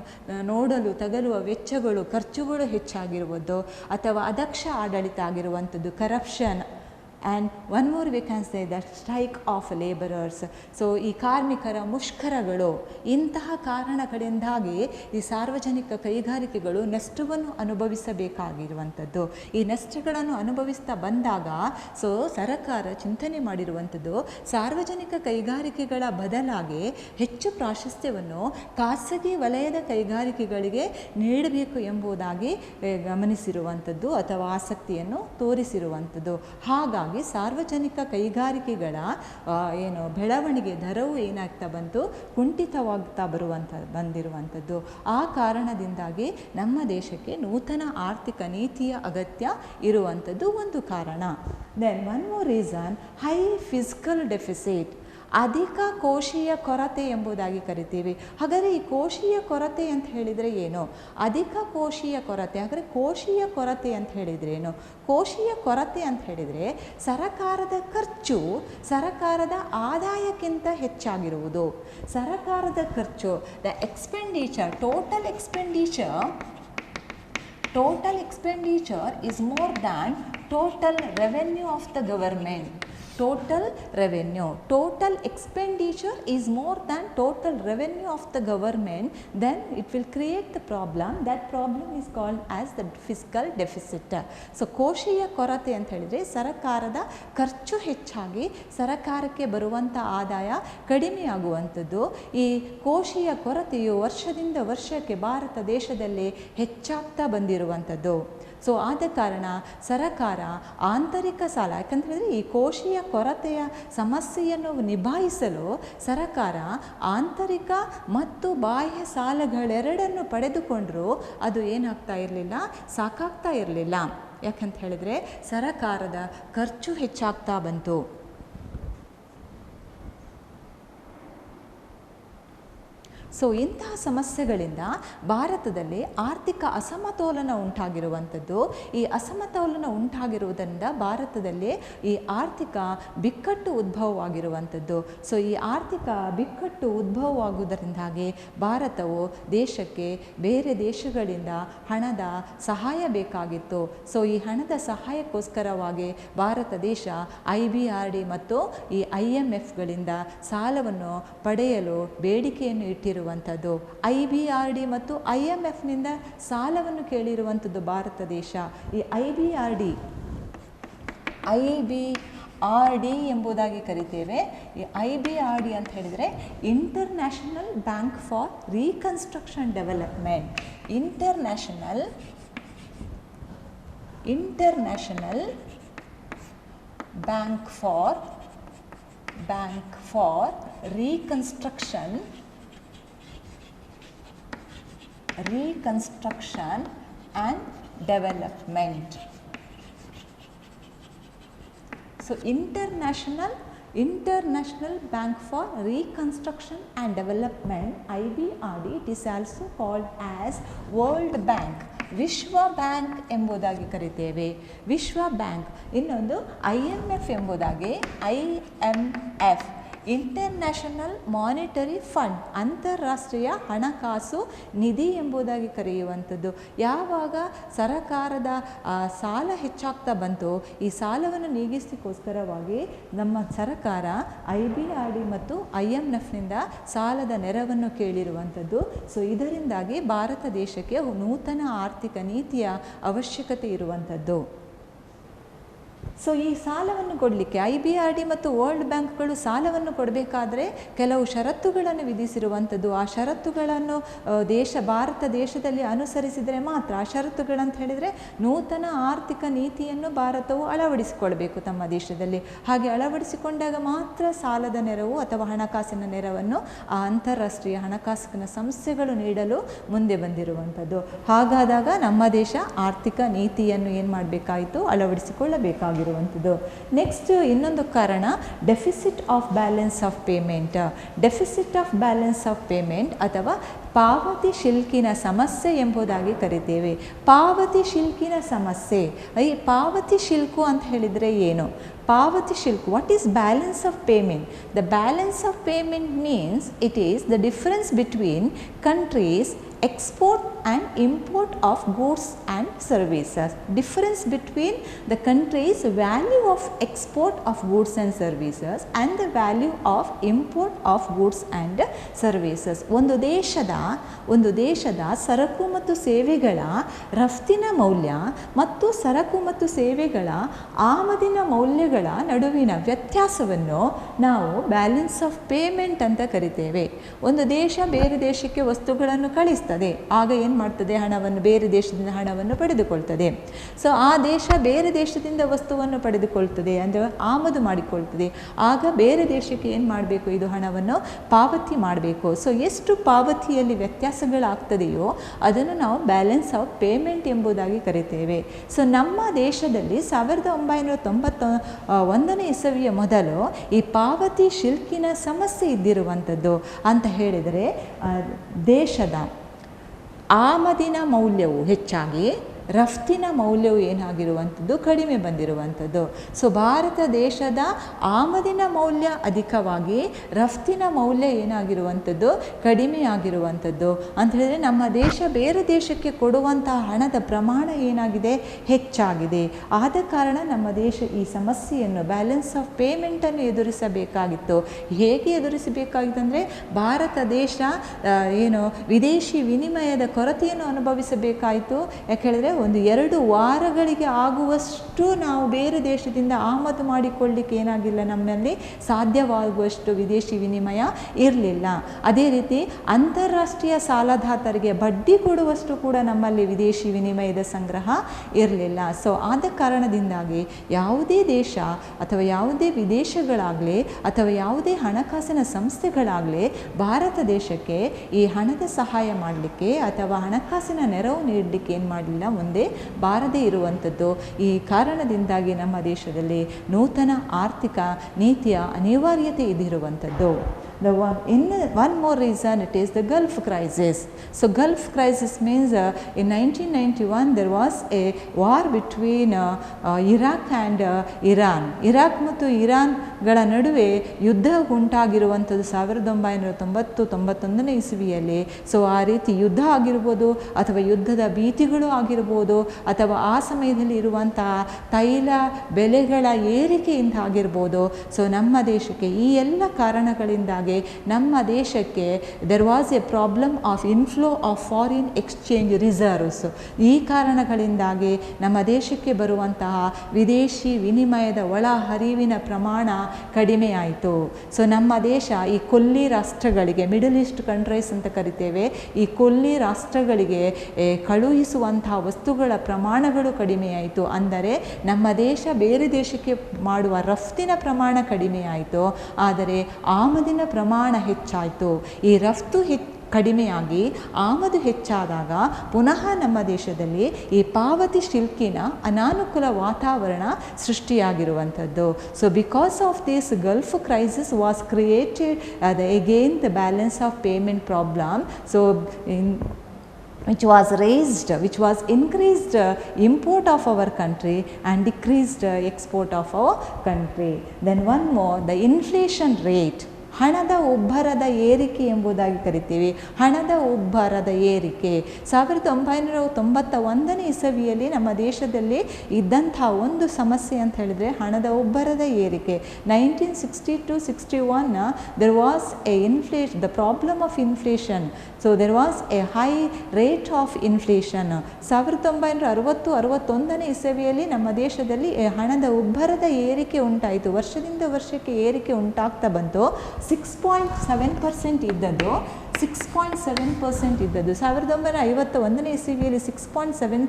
ನೋಡಲು ತಗಲುವ ವೆಚ್ಚಗಳು, ಖರ್ಚುಗಳು ಹೆಚ್ಚಾಗಿರುವುದು, ಅಥವಾ ಅದಕ್ಷ ಆಡಳಿತ ಆಗಿರುವಂಥದ್ದು, corruption. And one more we can say the strike of labourers. So ಈ ಕಾರ್ಮಿಕರ ಮುಷ್ಕರಗಳು, ಇಂತಹ ಕಾರಣಗಳಿಂದಾಗಿ ಈ ಸಾರ್ವಜನಿಕ ಕೈಗಾರಿಕೆಗಳು ನಷ್ಟವನ್ನು ಅನುಭವಿಸಬೇಕಾಗಿರುವಂಥದ್ದು. ಈ ನಷ್ಟಗಳನ್ನು ಅನುಭವಿಸ್ತಾ ಬಂದಾಗ ಸೊ ಸರಕಾರ ಚಿಂತನೆ ಮಾಡಿರುವಂಥದ್ದು, ಸಾರ್ವಜನಿಕ ಕೈಗಾರಿಕೆಗಳ ಬದಲಾಗಿ ಹೆಚ್ಚು ಪ್ರಾಶಸ್ತ್ಯವನ್ನು ಖಾಸಗಿ ವಲಯದ ಕೈಗಾರಿಕೆಗಳಿಗೆ ನೀಡಬೇಕು ಎಂಬುದಾಗಿ ಗಮನಿಸಿರುವಂಥದ್ದು ಅಥವಾ ಆಸಕ್ತಿಯನ್ನು ತೋರಿಸಿರುವಂಥದ್ದು. ಹಾಗಾಗಿ ಸಾರ್ವಜನಿಕ ಕೈಗಾರಿಕೆಗಳ ಬೆಳವಣಿಗೆ ದರವು ಏನಾಗ್ತಾ ಬಂತು, ಕುಂಠಿತವಾಗ್ತಾ ಬಂದಿರುವಂಥದ್ದು. ಆ ಕಾರಣದಿಂದಾಗಿ ನಮ್ಮ ದೇಶಕ್ಕೆ ನೂತನ ಆರ್ಥಿಕ ನೀತಿಯ ಅಗತ್ಯ ಇರುವಂಥದ್ದು ಒಂದು ಕಾರಣ. Then one more reason, high fiscal deficit, ಅಧಿಕ ಕೋಶೀಯ ಕೊರತೆ ಎಂಬುದಾಗಿ ಕರಿತೀವಿ. ಹಾಗಾದರೆ ಈ ಕೋಶೀಯ ಕೊರತೆ ಅಂತ ಹೇಳಿದರೆ ಏನು? ಅಧಿಕ ಕೋಶೀಯ ಕೊರತೆ, ಹಾಗಾದರೆ ಕೋಶೀಯ ಕೊರತೆ ಅಂತ ಹೇಳಿದರೆ ಏನು? ಕೋಶೀಯ ಕೊರತೆ ಅಂತ ಹೇಳಿದರೆ ಸರಕಾರದ ಖರ್ಚು ಸರಕಾರದ ಆದಾಯಕ್ಕಿಂತ ಹೆಚ್ಚಾಗಿರುವುದು. ಸರಕಾರದ ಖರ್ಚು, the expenditure, total expenditure is more than total revenue of the government. Total expenditure is more than total revenue of the government, then it will create the problem. That problem is called as the fiscal deficit. So ಕೋಶೀಯ ಕೊರತೆ ಅಂತ ಹೇಳಿದರೆ ಸರಕಾರದ ಖರ್ಚು ಹೆಚ್ಚಾಗಿ ಸರಕಾರಕ್ಕೆ ಬರುವಂಥ ಆದಾಯ ಕಡಿಮೆಯಾಗುವಂಥದ್ದು. ಈ ಕೋಶೀಯ ಕೊರತೆಯು ವರ್ಷದಿಂದ ವರ್ಷಕ್ಕೆ ಭಾರತ ದೇಶದಲ್ಲಿ ಹೆಚ್ಚಾಗ್ತಾ ಬಂದಿರುವಂಥದ್ದು. ಸೊ ಆದ ಕಾರಣ ಸರಕಾರ ಆಂತರಿಕ ಸಾಲ, ಯಾಕಂತ ಹೇಳಿದರೆ ಈ ಕೋಶೀಯ ಕೊರತೆಯ ಸಮಸ್ಯೆಯನ್ನು ನಿಭಾಯಿಸಲು ಸರಕಾರ ಆಂತರಿಕ ಮತ್ತು ಬಾಹ್ಯ ಸಾಲಗಳೆರಡನ್ನು ಪಡೆದುಕೊಂಡರೂ ಅದು ಏನಾಗ್ತಾ ಇರಲಿಲ್ಲ, ಸಾಕಾಗ್ತಾ ಇರಲಿಲ್ಲ. ಯಾಕಂತ ಹೇಳಿದರೆ ಸರಕಾರದ ಖರ್ಚು ಹೆಚ್ಚಾಗ್ತಾ ಬಂತು. ಸೊ ಇಂತಹ ಸಮಸ್ಯೆಗಳಿಂದ ಭಾರತದಲ್ಲಿ ಆರ್ಥಿಕ ಅಸಮತೋಲನ ಉಂಟಾಗಿರುವಂಥದ್ದು. ಈ ಅಸಮತೋಲನ ಉಂಟಾಗಿರುವುದರಿಂದ ಭಾರತದಲ್ಲಿ ಈ ಆರ್ಥಿಕ ಬಿಕ್ಕಟ್ಟು ಉದ್ಭವವಾಗಿರುವಂಥದ್ದು. ಸೊ ಈ ಆರ್ಥಿಕ ಬಿಕ್ಕಟ್ಟು ಉದ್ಭವವಾಗುವುದರಿಂದಾಗಿ ಭಾರತವು ದೇಶಕ್ಕೆ ಬೇರೆ ದೇಶಗಳಿಂದ ಹಣದ ಸಹಾಯ ಬೇಕಾಗಿತ್ತು. ಸೊ ಈ ಹಣದ ಸಹಾಯಕ್ಕೋಸ್ಕರವಾಗಿ ಭಾರತ ದೇಶ IBRD ಮತ್ತು ಈ IMFಗಳಿಂದ ಸಾಲವನ್ನು ಪಡೆಯಲು ಬೇಡಿಕೆಯನ್ನು ಇಟ್ಟಿರುವಂಥದ್ದು. IBRD ಮತ್ತು IMFನಿಂದ ಸಾಲವನ್ನು ಕೇಳಿರುವಂಥದ್ದು ಭಾರತ ದೇಶ. ಈ IBRD ಎಂಬುದಾಗಿ ಕರಿತೇವೆ. ಈ IBRD ಅಂತ ಹೇಳಿದರೆ international bank for reconstruction development. International bank for reconstruction and development. So international Bank for Reconstruction and Development, IBRD, it is also called as World Bank. ವಿಶ್ವ ಬ್ಯಾಂಕ್ ಎಂಬುದಾಗಿ ಕರಿತೇವೆ. ವಿಶ್ವ ಬ್ಯಾಂಕ್. ಇನ್ನೊಂದು IMF ಎಂಬುದಾಗಿ IMF, ಇಂಟರ್ನ್ಯಾಷನಲ್ ಮಾನಿಟರಿ ಫಂಡ್, ಅಂತಾರಾಷ್ಟ್ರೀಯ ಹಣಕಾಸು ನಿಧಿ ಎಂಬುದಾಗಿ ಕರೆಯುವಂಥದ್ದು. ಯಾವಾಗ ಸರಕಾರದ ಸಾಲ ಹೆಚ್ಚಾಗ್ತಾ ಬಂತು, ಈ ಸಾಲವನ್ನು ನೀಗಿಸಲಿಕ್ಕೋಸ್ಕರವಾಗಿ ನಮ್ಮ ಸರ್ಕಾರ IBRD ಮತ್ತು IMFನಿಂದ ಸಾಲದ ನೆರವನ್ನು ಕೇಳಿರುವಂಥದ್ದು. ಸೊ ಇದರಿಂದಾಗಿ ಭಾರತ ದೇಶಕ್ಕೆ ನೂತನ ಆರ್ಥಿಕ ನೀತಿಯ ಅವಶ್ಯಕತೆ ಇರುವಂಥದ್ದು. ಸೊ ಈ ಸಾಲವನ್ನು ಕೊಡಲಿಕ್ಕೆ IBRD ಮತ್ತು ವರ್ಲ್ಡ್ ಬ್ಯಾಂಕ್ಗಳು ಸಾಲವನ್ನು ಕೊಡಬೇಕಾದ್ರೆ ಕೆಲವು ಷರತ್ತುಗಳನ್ನು ವಿಧಿಸಿರುವಂಥದ್ದು. ಆ ಷರತ್ತುಗಳನ್ನು ಭಾರತ ದೇಶದಲ್ಲಿ ಅನುಸರಿಸಿದರೆ ಮಾತ್ರ, ಆ ಷರತ್ತುಗಳಂತ ಹೇಳಿದರೆ ನೂತನ ಆರ್ಥಿಕ ನೀತಿಯನ್ನು ಭಾರತವು ಅಳವಡಿಸಿಕೊಳ್ಬೇಕು ತಮ್ಮ ದೇಶದಲ್ಲಿ. ಹಾಗೆ ಅಳವಡಿಸಿಕೊಂಡಾಗ ಮಾತ್ರ ಸಾಲದ ನೆರವು ಅಥವಾ ಹಣಕಾಸಿನ ನೆರವನ್ನು ಆ ಅಂತಾರಾಷ್ಟ್ರೀಯ ಹಣಕಾಸಿನ ಸಂಸ್ಥೆಗಳು ನೀಡಲು ಮುಂದೆ ಬಂದಿರುವಂಥದ್ದು. ಹಾಗಾದಾಗ ನಮ್ಮ ದೇಶ ಆರ್ಥಿಕ ನೀತಿಯನ್ನು ಏನು ಮಾಡಬೇಕಾಯಿತು, ಅಳವಡಿಸಿಕೊಳ್ಳಬೇಕಾಗಿರುವಂಥದ್ದು. ನೆಕ್ಸ್ಟ್ ಇನ್ನೊಂದು ಕಾರಣ deficit of balance of payment. Deficit of balance of payment ಅಥವಾ ಪಾವತಿ ಶಿಲ್ಕಿನ ಸಮಸ್ಯೆ ಎಂಬುದಾಗಿ ಕರಿತೇವೆ. ಪಾವತಿ ಶಿಲ್ಕಿನ ಸಮಸ್ಯೆ, ಈ ಪಾವತಿ ಶಿಲ್ಕು ಅಂತ ಹೇಳಿದರೆ ಏನು? ಪಾವತಿ ಶಿಲ್ಕು, what is balance of payment? The balance of payment means it is the difference between countries export and import of goods and services. Difference between the country's value of export of goods and services and the value of import of goods and services. ಒಂದು ದೇಶದ ಸರಕು ಮತ್ತು ಸೇವೆಗಳ ರಫ್ತಿನ ಮೌಲ್ಯ ಮತ್ತು ಸರಕು ಮತ್ತು ಸೇವೆಗಳ ಆಮದಿನ ಮೌಲ್ಯಗಳ ನಡುವಿನ ವ್ಯತ್ಯಾಸವನ್ನು ನಾವು ಬ್ಯಾಲೆನ್ಸ್ ಆಫ್ ಪೇಮೆಂಟ್ ಅಂತ ಕರಿತೇವೆ. ಒಂದು ದೇಶ ಬೇರೆ ದೇಶಕ್ಕೆ ವಸ್ತುಗಳನ್ನು ಕಳಿಸ್ತದೆ, ಆಗ ಏನು ಮಾಡ್ತದೆ, ಹಣವನ್ನು ಬೇರೆ ದೇಶದಿಂದ ಹಣವನ್ನು ಪಡೆದುಕೊಳ್ತದೆ. ಸೊ ಆ ದೇಶ ಬೇರೆ ದೇಶದಿಂದ ವಸ್ತುವನ್ನು ಪಡೆದುಕೊಳ್ತದೆ, ಅಂದರೆ ಆಮದು ಮಾಡಿಕೊಳ್ತದೆ. ಆಗ ಬೇರೆ ದೇಶಕ್ಕೆ ಏನು ಮಾಡಬೇಕು, ಇದು ಹಣವನ್ನು ಪಾವತಿ ಮಾಡಬೇಕು. ಸೊ ಎಷ್ಟು ಪಾವತಿಯಲ್ಲಿ ವ್ಯತ್ಯಾಸಗಳಾಗ್ತದೆಯೋ ಅದನ್ನು ನಾವು ಬ್ಯಾಲೆನ್ಸ್ ಆಫ್ ಪೇಮೆಂಟ್ ಎಂಬುದಾಗಿ ಕರಿತೇವೆ. ಸೊ ನಮ್ಮ ದೇಶದಲ್ಲಿ 1991ನೇ ಇಸವಿಯ ಮೊದಲು ಈ ಪಾವತಿ ಶಿಲ್ಕಿನ ಸಮಸ್ಯೆ ಇದ್ದಿರುವಂಥದ್ದು. ಅಂತ ಹೇಳಿದರೆ ದೇಶದ ಆಮದಿನ ಮೌಲ್ಯವು ಹೆಚ್ಚಾಗಿ ರಫ್ತಿನ ಮೌಲ್ಯವು ಏನಾಗಿರುವಂಥದ್ದು ಕಡಿಮೆ ಬಂದಿರುವಂಥದ್ದು. ಸೊ ಭಾರತ ದೇಶದ ಆಮದಿನ ಮೌಲ್ಯ ಅಧಿಕವಾಗಿ ರಫ್ತಿನ ಮೌಲ್ಯ ಏನಾಗಿರುವಂಥದ್ದು ಕಡಿಮೆ ಆಗಿರುವಂಥದ್ದು. ಅಂತ ಹೇಳಿದರೆ ನಮ್ಮ ದೇಶ ಬೇರೆ ದೇಶಕ್ಕೆ ಕೊಡುವಂತಹ ಹಣದ ಪ್ರಮಾಣ ಏನಾಗಿದೆ, ಹೆಚ್ಚಾಗಿದೆ. ಆದ ಕಾರಣ ನಮ್ಮ ದೇಶ ಈ ಸಮಸ್ಯೆಯನ್ನು, ಬ್ಯಾಲೆನ್ಸ್ ಆಫ್ ಪೇಮೆಂಟನ್ನು ಎದುರಿಸಬೇಕಾಗಿತ್ತು. ಹೇಗೆ ಎದುರಿಸಬೇಕಾಗಿತ್ತು ಅಂದರೆ, ಭಾರತ ದೇಶ ವಿದೇಶಿ ವಿನಿಮಯದ ಕೊರತೆಯನ್ನು ಅನುಭವಿಸಬೇಕಾಯಿತು. ಯಾಕೆ ಹೇಳಿದರೆ ಒಂದು 2 ವಾರಗಳಿಗೆ ಆಗುವಷ್ಟು ನಾವು ಬೇರೆ ದೇಶದಿಂದ ಆಮದು ಮಾಡಿಕೊಳ್ಳಿಕ್ಕೆ ಏನಾಗಿಲ್ಲ, ನಮ್ಮಲ್ಲಿ ಸಾಧ್ಯವಾಗುವಷ್ಟು ವಿದೇಶಿ ವಿನಿಮಯ ಇರಲಿಲ್ಲ. ಅದೇ ರೀತಿ ಅಂತಾರಾಷ್ಟ್ರೀಯ ಸಾಲದಾತರಿಗೆ ಬಡ್ಡಿ ಕೊಡುವಷ್ಟು ಕೂಡ ನಮ್ಮಲ್ಲಿ ವಿದೇಶಿ ವಿನಿಮಯದ ಸಂಗ್ರಹ ಇರಲಿಲ್ಲ. ಸೊ ಆದ ಕಾರಣದಿಂದಾಗಿ ಯಾವುದೇ ದೇಶ ಅಥವಾ ಯಾವುದೇ ವಿದೇಶಗಳಾಗಲಿ ಅಥವಾ ಯಾವುದೇ ಹಣಕಾಸಿನ ಸಂಸ್ಥೆಗಳಾಗಲಿ ಭಾರತ ದೇಶಕ್ಕೆ ಈ ಹಣದ ಸಹಾಯ ಮಾಡಲಿಕ್ಕೆ ಅಥವಾ ಹಣಕಾಸಿನ ನೆರವು ನೀಡಲಿಕ್ಕೆ ಏನು ಮಾಡಲಿಲ್ಲ, ಮುಂದೆ ಬಾರದೇ ಇರುವಂಥದ್ದು. ಈ ಕಾರಣದಿಂದಾಗಿ ನಮ್ಮ ದೇಶದಲ್ಲಿ ನೂತನ ಆರ್ಥಿಕ ನೀತಿಯ ಅನಿವಾರ್ಯತೆ ಇದಿರುವಂಥದ್ದು. One more reason, it is the Gulf crisis. So Gulf crisis means in 1991 there was a war between Iraq and Iran. Iraq ಮತ್ತು ಇರಾನ್ಗಳ ನಡುವೆ ಯುದ್ಧ ಉಂಟಾಗಿರುವಂಥದ್ದು 1990-91ನೇ ಇಸವಿಯಲ್ಲಿ. ಸೊ ಆ ರೀತಿ ಯುದ್ಧ ಆಗಿರ್ಬೋದು ಅಥವಾ ಯುದ್ಧದ ಭೀತಿಗಳು ಆಗಿರ್ಬೋದು ಅಥವಾ ಆ ಸಮಯದಲ್ಲಿ ಇರುವಂತಹ ತೈಲ ಬೆಲೆಗಳ ಏರಿಕೆಯಿಂದ ಆಗಿರ್ಬೋದು. ಸೊ ನಮ್ಮ ದೇಶಕ್ಕೆ ಈ ಎಲ್ಲ ಕಾರಣಗಳಿಂದಾಗಿ ನಮ್ಮ ದೇಶಕ್ಕೆ there was a problem of inflow of foreign exchange reserves. ಈ ಕಾರಣಗಳಿಂದಾಗಿ ನಮ್ಮ ದೇಶಕ್ಕೆ ಬರುವಂತಹ ವಿದೇಶಿ ವಿನಿಮಯದ ಒಳ ಹರಿವಿನ ಪ್ರಮಾಣ ಕಡಿಮೆ ಆಯಿತು. ಸೊ ನಮ್ಮ ದೇಶ ಈ ಕೊಲ್ಲಿ ರಾಷ್ಟ್ರಗಳಿಗೆ, ಮಿಡಲ್ ಈಸ್ಟ್ ಕಂಟ್ರೀಸ್ ಅಂತ ಕರಿತೇವೆ, ಈ ಕೊಲ್ಲಿ ರಾಷ್ಟ್ರಗಳಿಗೆ ಕಳುಹಿಸುವಂತಹ ವಸ್ತುಗಳ ಪ್ರಮಾಣಗಳು ಕಡಿಮೆಯಾಯಿತು. ಅಂದರೆ ನಮ್ಮ ದೇಶ ಬೇರೆ ದೇಶಕ್ಕೆ ಮಾಡುವ ರಫ್ತಿನ ಪ್ರಮಾಣ ಕಡಿಮೆ ಆಯಿತು, ಆದರೆ ಆಮದಿನ ಪ್ರಮಾಣ ಹೆಚ್ಚಾಯಿತು. ಈ ರಫ್ತು ಕಡಿಮೆಯಾಗಿ ಆಮದು ಹೆಚ್ಚಾದಾಗ ಪುನಃ ನಮ್ಮ ದೇಶದಲ್ಲಿ ಈ ಪಾವತಿ ಶಿಲ್ಕಿನ ಅನಾನುಕೂಲ ವಾತಾವರಣ ಸೃಷ್ಟಿಯಾಗಿರುವಂಥದ್ದು. So because of this gulf crisis was created again the balance of payment problem. So which was increased import of our country and decreased export of our country. Then one more, the inflation rate. ಹಣದ ಉಬ್ಬರದ ಏರಿಕೆ ಎಂಬುದಾಗಿ ಕರಿತೀವಿ. ಹಣದ ಉಬ್ಬರದ ಏರಿಕೆ 1991ನೇ ಇಸವಿಯಲ್ಲಿ ನಮ್ಮ ದೇಶದಲ್ಲಿ ಇದ್ದಂಥ ಒಂದು ಸಮಸ್ಯೆ ಅಂತ ಹೇಳಿದರೆ ಹಣದ ಉಬ್ಬರದ ಏರಿಕೆ. 1960-61 there was a inflation, the problem of inflation. So there was a high rate of inflation. 1960-61ನೇ ಇಸವಿಯಲ್ಲಿ ನಮ್ಮ ದೇಶದಲ್ಲಿ ಹಣದ ಉಬ್ಬರದ ಏರಿಕೆ ಉಂಟಾಯಿತು. ವರ್ಷದಿಂದ ವರ್ಷಕ್ಕೆ ಏರಿಕೆ ಉಂಟಾಗ್ತಾ ಬಂತು. 6.7% ಇದ್ದದ್ದು 6.7% ಇದ್ದದ್ದು 1951ನೇ ಇಸವಿಯಲ್ಲಿ 6.7,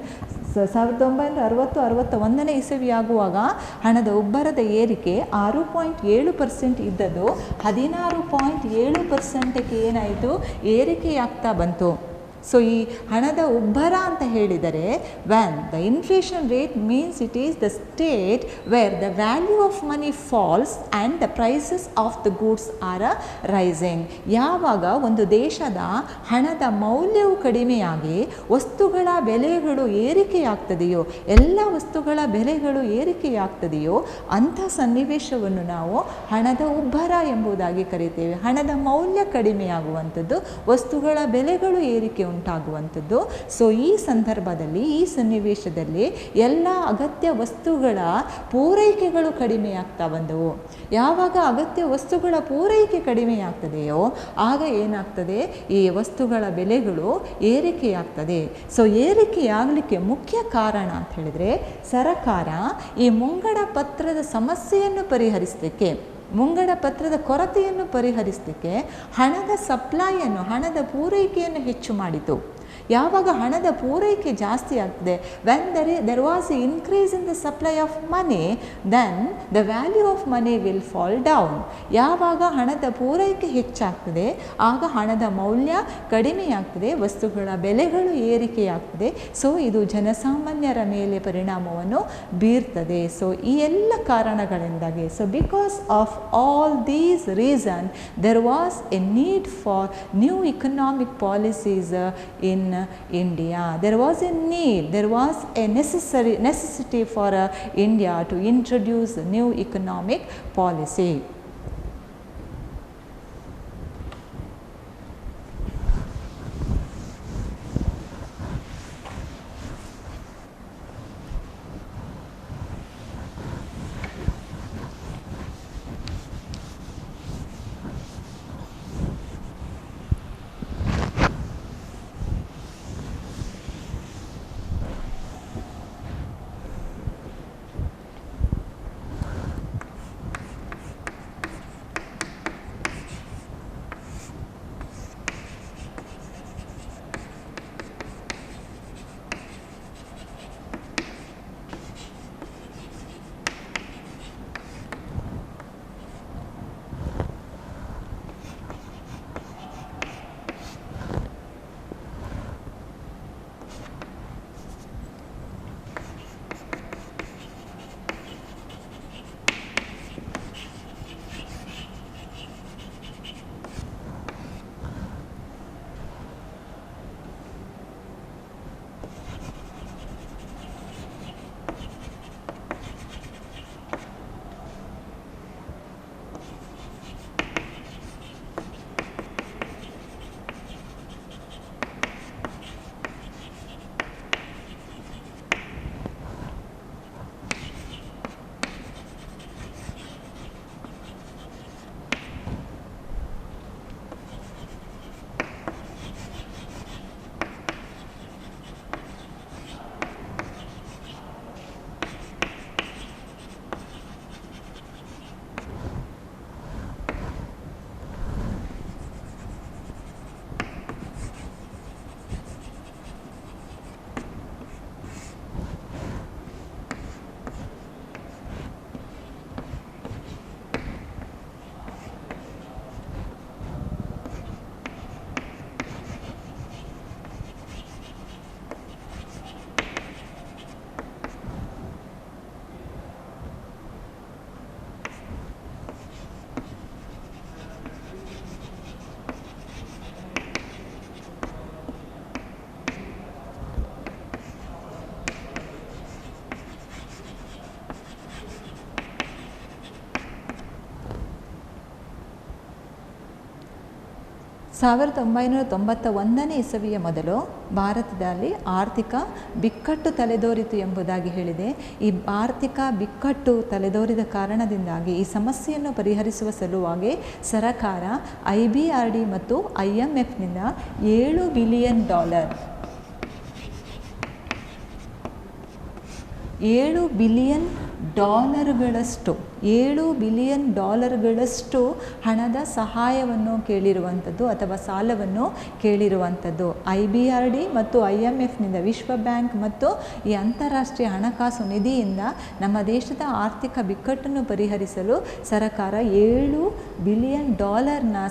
1960-61ನೇ ಇಸವಿ ಆಗುವಾಗ ಹಣದ ಉಬ್ಬರದ ಏರಿಕೆ 6.7% ಇದ್ದದ್ದು 16.7%ಕ್ಕೆ ಏನಾಯಿತು, ಏರಿಕೆಯಾಗ್ತಾ ಬಂತು. ಸೊ ಈ ಹಣದ ಉಬ್ಬರ ಅಂತ ಹೇಳಿದರೆ when the inflation rate means it is the state where the value of money falls and the prices of the goods are rising. ಯಾವಾಗ ಒಂದು ದೇಶದ ಹಣದ ಮೌಲ್ಯವು ಕಡಿಮೆಯಾಗಿ ವಸ್ತುಗಳ ಬೆಲೆಗಳು ಏರಿಕೆಯಾಗ್ತದೆಯೋ, ಎಲ್ಲ ವಸ್ತುಗಳ ಬೆಲೆಗಳು ಏರಿಕೆಯಾಗ್ತದೆಯೋ ಅಂಥ ಸನ್ನಿವೇಶವನ್ನು ನಾವು ಹಣದ ಉಬ್ಬರ ಎಂಬುದಾಗಿ ಕರೀತೇವೆ. ಹಣದ ಮೌಲ್ಯ ಕಡಿಮೆಯಾಗುವಂಥದ್ದು, ವಸ್ತುಗಳ ಬೆಲೆಗಳು ಏರಿಕೆ ಉಂಟಾಗುವಂಥದ್ದು. ಸೊ ಈ ಸಂದರ್ಭದಲ್ಲಿ, ಈ ಸನ್ನಿವೇಶದಲ್ಲಿ ಎಲ್ಲ ಅಗತ್ಯ ವಸ್ತುಗಳ ಪೂರೈಕೆಗಳು ಕಡಿಮೆಯಾಗ್ತಾ ಬಂದವು. ಯಾವಾಗ ಅಗತ್ಯ ವಸ್ತುಗಳ ಪೂರೈಕೆ ಕಡಿಮೆಯಾಗ್ತದೆಯೋ ಆಗ ಏನಾಗ್ತದೆ, ಈ ವಸ್ತುಗಳ ಬೆಲೆಗಳು ಏರಿಕೆಯಾಗ್ತದೆ. ಸೊ ಏರಿಕೆಯಾಗಲಿಕ್ಕೆ ಮುಖ್ಯ ಕಾರಣ ಅಂತ ಹೇಳಿದರೆ ಸರಕಾರ ಈ ಮುಂಗಡ ಪತ್ರದ ಸಮಸ್ಯೆಯನ್ನು ಪರಿಹರಿಸಲಿಕ್ಕೆ, ಮುಂಗಡ ಪತ್ರದ ಕೊರತೆಯನ್ನು ಪರಿಹರಿಸಲಿಕ್ಕೆ ಹಣದ ಸಪ್ಲೈಯನ್ನು, ಹಣದ ಪೂರೈಕೆಯನ್ನು ಹೆಚ್ಚು ಮಾಡಿತು. ಯಾವಾಗ ಹಣದ ಪೂರೈಕೆ ಜಾಸ್ತಿ ಆಗ್ತದೆ, when there was an increase in the supply of money, then the value of money will fall down. ಯಾವಾಗ ಹಣದ ಪೂರೈಕೆ ಹೆಚ್ಚಾಗ್ತದೆ ಆಗ ಹಣದ ಮೌಲ್ಯ ಕಡಿಮೆಯಾಗ್ತದೆ, ವಸ್ತುಗಳ ಬೆಲೆಗಳು ಏರಿಕೆಯಾಗ್ತದೆ. ಸೊ ಇದು ಜನಸಾಮಾನ್ಯರ ಮೇಲೆ ಪರಿಣಾಮವನ್ನು ಬೀರ್ತದೆ. ಸೊ ಈ ಎಲ್ಲ ಕಾರಣಗಳಿಂದಾಗಿ, so because of all these reasons there was a need for new economic policies in India. There was a need, there was a necessity for India to introduce a new economic policy. 1991ನೇ ಇಸವಿಯ ಮೊದಲು ಭಾರತದಲ್ಲಿ ಆರ್ಥಿಕ ಬಿಕ್ಕಟ್ಟು ತಲೆದೋರಿತು ಎಂಬುದಾಗಿ ಹೇಳಿದೆ. ಈ ಆರ್ಥಿಕ ಬಿಕ್ಕಟ್ಟು ತಲೆದೋರಿದ ಕಾರಣದಿಂದಾಗಿ ಈ ಸಮಸ್ಯೆಯನ್ನು ಪರಿಹರಿಸುವ ಸಲುವಾಗಿ ಸರಕಾರ IBRD ಮತ್ತು IMFನಿಂದ $7 ಬಿಲಿಯನ್ $7 ಬಿಲಿಯನ್ ಡಾಲರ್ಗಳಷ್ಟು ಹಣದ ಸಹಾಯವನ್ನು ಕೇಳಿರುವಂಥದ್ದು ಅಥವಾ ಸಾಲವನ್ನು ಕೇಳಿರುವಂಥದ್ದು. IBRD ಮತ್ತು IMFನಿಂದ, ವಿಶ್ವ ಬ್ಯಾಂಕ್ ಮತ್ತು ಈ ಅಂತಾರಾಷ್ಟ್ರೀಯ ಹಣಕಾಸು ನಿಧಿಯಿಂದ ನಮ್ಮ ದೇಶದ ಆರ್ಥಿಕ ಬಿಕ್ಕಟ್ಟನ್ನು ಪರಿಹರಿಸಲು ಸರ್ಕಾರ $7 ಬಿಲಿಯನ್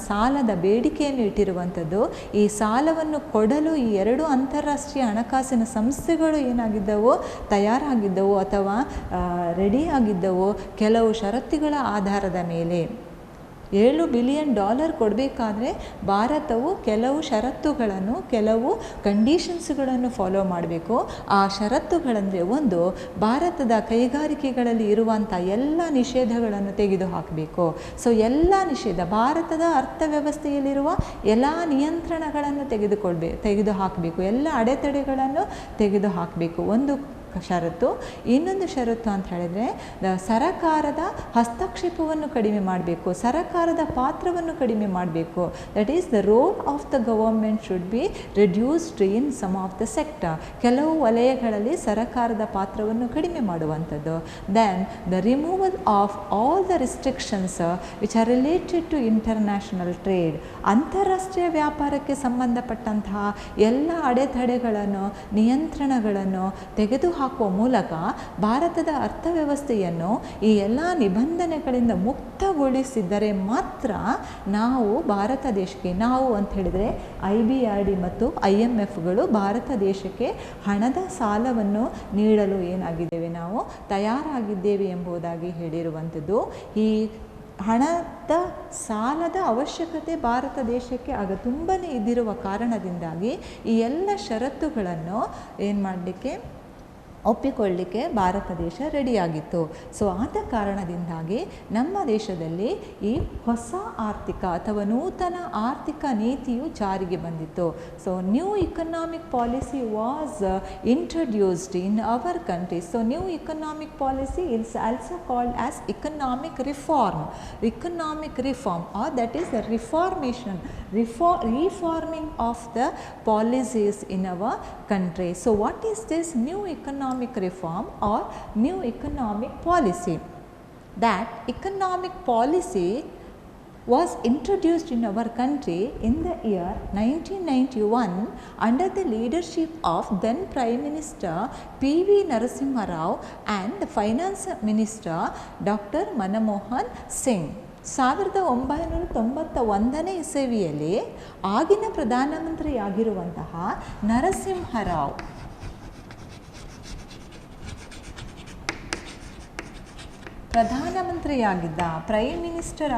ಸಾಲದ ಬೇಡಿಕೆಯನ್ನು ಇಟ್ಟಿರುವಂಥದ್ದು. ಈ ಸಾಲವನ್ನು ಕೊಡಲು ಈ ಎರಡು ಅಂತಾರಾಷ್ಟ್ರೀಯ ಹಣಕಾಸಿನ ಸಂಸ್ಥೆಗಳು ಏನಾಗಿದ್ದವು, ತಯಾರಾಗಿದ್ದವು ಅಥವಾ ರೆಡಿ ಆಗಿದ್ದವು ಕೆಲವು ಷರತ್ತುಗಳ ಆಧಾರದ ಮೇಲೆ. $7 ಬಿಲಿಯನ್ ಕೊಡಬೇಕಾದ್ರೆ ಭಾರತವು ಕೆಲವು ಷರತ್ತುಗಳನ್ನು, ಕೆಲವು ಕಂಡೀಷನ್ಸ್ಗಳನ್ನು ಫಾಲೋ ಮಾಡಬೇಕು. ಆ ಷರತ್ತುಗಳಂದರೆ, ಒಂದು, ಭಾರತದ ಕೈಗಾರಿಕೆಗಳಲ್ಲಿ ಇರುವಂಥ ಎಲ್ಲ ನಿಷೇಧಗಳನ್ನು ತೆಗೆದುಹಾಕಬೇಕು. ಸೊ ಎಲ್ಲ ನಿಷೇಧ, ಭಾರತದ ಅರ್ಥವ್ಯವಸ್ಥೆಯಲ್ಲಿರುವ ಎಲ್ಲ ನಿಯಂತ್ರಣಗಳನ್ನು ತೆಗೆದುಹಾಕಬೇಕು, ಎಲ್ಲ ಅಡೆತಡೆಗಳನ್ನು ತೆಗೆದುಹಾಕಬೇಕು, ಒಂದು ಷರತ್ತು. ಇನ್ನೊಂದು ಷರತ್ತು ಅಂತ ಹೇಳಿದರೆ, ಸರಕಾರದ ಹಸ್ತಕ್ಷೇಪವನ್ನು ಕಡಿಮೆ ಮಾಡಬೇಕು, ಸರಕಾರದ ಪಾತ್ರವನ್ನು ಕಡಿಮೆ ಮಾಡಬೇಕು. That is the role of the government should be reduced in some of the sector. ಕೆಲವು ವಲಯಗಳಲ್ಲಿ ಸರಕಾರದ ಪಾತ್ರವನ್ನು ಕಡಿಮೆ ಮಾಡುವಂಥದ್ದು. Then the removal of all the restrictions which are related to international trade. ಅಂತಾರಾಷ್ಟ್ರೀಯ ವ್ಯಾಪಾರಕ್ಕೆ ಸಂಬಂಧಪಟ್ಟಂತಹ ಎಲ್ಲ ಅಡೆತಡೆಗಳನ್ನು, ನಿಯಂತ್ರಣಗಳನ್ನು ತೆಗೆದುಹಾಕುವ ಮೂಲಕ ಭಾರತದ ಅರ್ಥವ್ಯವಸ್ಥೆಯನ್ನು ಈ ಎಲ್ಲ ನಿಬಂಧನೆಗಳಿಂದ ಮುಕ್ತಗೊಳಿಸಿದರೆ ಮಾತ್ರ ನಾವು ಭಾರತ ದೇಶಕ್ಕೆ, ನಾವು ಅಂತ ಹೇಳಿದರೆ IBRD ಮತ್ತು IMFಗಳು ಭಾರತ ದೇಶಕ್ಕೆ ಹಣದ ಸಾಲವನ್ನು ನೀಡಲು ಏನಾಗಿದ್ದೇವೆ, ನಾವು ತಯಾರಾಗಿದ್ದೇವೆ ಎಂಬುದಾಗಿ ಹೇಳಿರುವಂಥದ್ದು. ಈ ಹಣದ ಸಾಲದ ಅವಶ್ಯಕತೆ ಭಾರತ ದೇಶಕ್ಕೆ ಆಗ ತುಂಬಾ ಇದ್ದಿರುವ ಕಾರಣದಿಂದಾಗಿ ಈ ಎಲ್ಲ ಷರತ್ತುಗಳನ್ನು ಏನು ಮಾಡಲಿಕ್ಕೆ, ಒಪ್ಪಿಕೊಳ್ಳಲಿಕ್ಕೆ ಭಾರತ ದೇಶ ರೆಡಿಯಾಗಿತ್ತು. ಸೊ ಆದ ಕಾರಣದಿಂದಾಗಿ ನಮ್ಮ ದೇಶದಲ್ಲಿ ಈ ಹೊಸ ಆರ್ಥಿಕ ಅಥವಾ ನೂತನ ಆರ್ಥಿಕ ನೀತಿಯು ಜಾರಿಗೆ ಬಂದಿತ್ತು. So new economic policy was introduced in our country. So new economic policy is also called as economic reform or that is the reforming of the policies in our country. So what is this new economic reform or new economic policy? That economic policy was introduced in our country in the year 1991 under the leadership of then Prime Minister P.V. Narasimha Rao and the Finance Minister Dr. Manmohan Singh. 1991ನೇ ಇಸವಿಯಲ್ಲಿ ಆಗಿನ ಪ್ರಧಾನಮಂತ್ರಿಯಾಗಿರುವಂತಹ ನರಸಿಂಹರಾವ್ ಪ್ರಧಾನಮಂತ್ರಿಯಾಗಿದ್ದ, prime minister